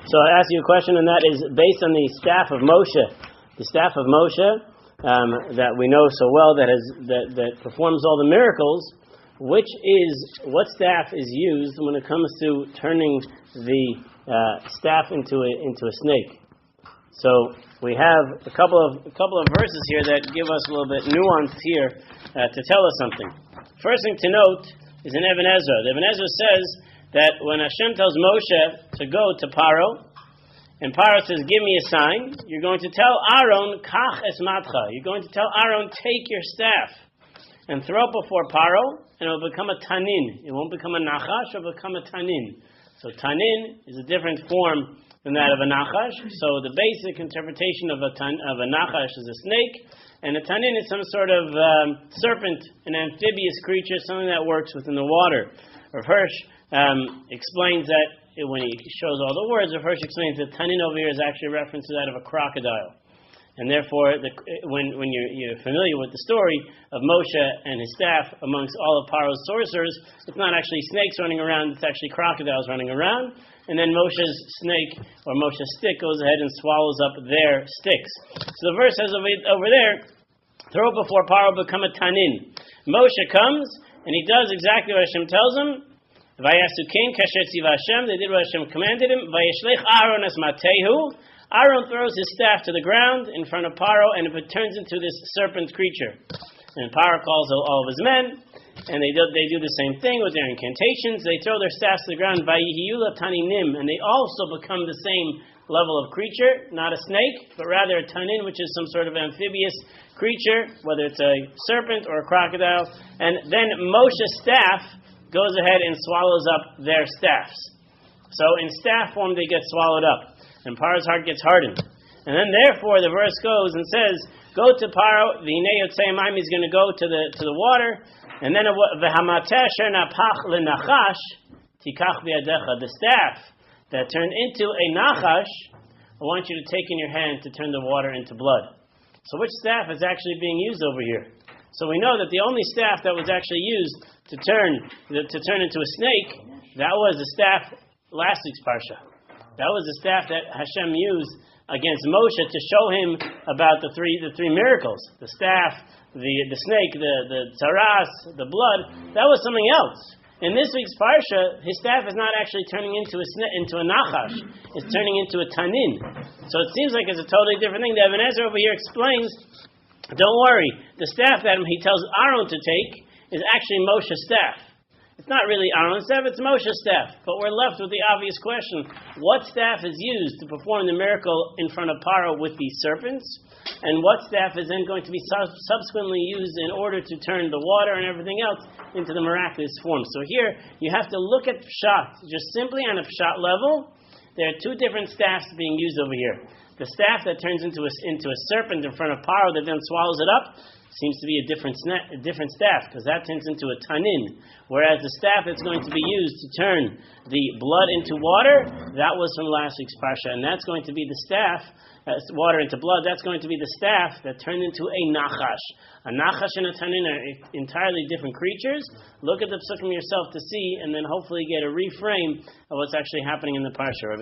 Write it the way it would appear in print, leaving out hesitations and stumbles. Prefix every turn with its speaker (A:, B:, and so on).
A: So I asked you a question, and that is based on the staff of Moshe. The staff of Moshe that we know so well, that performs all the miracles. What staff is used when it comes to turning the staff into a snake? So we have a couple of verses here that give us a little bit nuance here to tell us something. First thing to note is in Ibn Ezra. The Ibn Ezra says that when Hashem tells Moshe to go to Pharaoh, and Pharaoh says, "Give me a sign," you're going to tell Aaron, "Kach es matcha." You're going to tell Aaron, "Take your staff and throw it before Pharaoh, and it will become a tanin. It won't become a nachash; it will become a tanin." So tanin is a different form than that of a nachash. So the basic interpretation of a nachash is a snake, and a tanin is some sort of serpent, an amphibious creature, something that works within the water. Rav Hirsch explains that when he shows all the words, Rav Hirsch explains that tanin over here is actually a reference to that of a crocodile. And therefore, when you're familiar with the story of Moshe and his staff amongst all of Pharaoh's sorcerers, it's not actually snakes running around, it's actually crocodiles running around. And then Moshe's snake, or Moshe's stick, goes ahead and swallows up their sticks. So the verse says over there, throw it before Pharaoh, become a tanin. Moshe comes, and he does exactly what Hashem tells him. Vayasukein kasher tziva Hashem, they did what Hashem commanded him. Vayeshlech Aaron as matehu. Aaron throws his staff to the ground in front of Pharaoh, and it turns into this serpent creature. And Pharaoh calls all of his men, and they do the same thing with their incantations. They throw their staffs to the ground, vayihiyula taninim, and they also become the same level of creature, not a snake, but rather a tanin, which is some sort of amphibious creature, whether it's a serpent or a crocodile. And then Moshe's staff goes ahead and swallows up their staffs. So in staff form they get swallowed up, and Pharaoh's heart gets hardened. And then therefore the verse goes and says, go to Pharaoh, v'hinei yotzei mayim, he's going to go to the water, and then v'hamateh asher napach lenachash tikach biyadecha, the staff that turned into a nachash, I want you to take in your hand to turn the water into blood. So which staff is actually being used over here? So we know that the only staff that was actually used to turn into a snake, that was the staff last week's Parsha. That was the staff that Hashem used against Moshe to show him about the three miracles. The staff, the snake, the tzaras, the blood. That was something else. In this week's Parsha, his staff is not actually turning into a nachash. It's turning into a tanin. So it seems like it's a totally different thing. The Ibn Ezra over here explains, don't worry, the staff that he tells Aaron to take is actually Moshe's staff. It's not really Aaron's staff, it's Moshe's staff. But we're left with the obvious question, what staff is used to perform the miracle in front of Pharaoh with these serpents? And what staff is then going to be subsequently used in order to turn the water and everything else into the miraculous form? So here, you have to look at Pshat, just simply on a Pshat level. There are two different staffs being used over here. The staff that turns into a serpent in front of Pharaoh that then swallows it up seems to be a different staff, because that turns into a tanin. Whereas the staff that's going to be used to turn the blood into water, that was from last week's Parsha, and that's going to be the staff, water into blood, that's going to be the staff that turned into a nachash. A nachash and a tanin are entirely different creatures. Look at the psukim yourself to see, and then hopefully get a reframe of what's actually happening in the Parsha.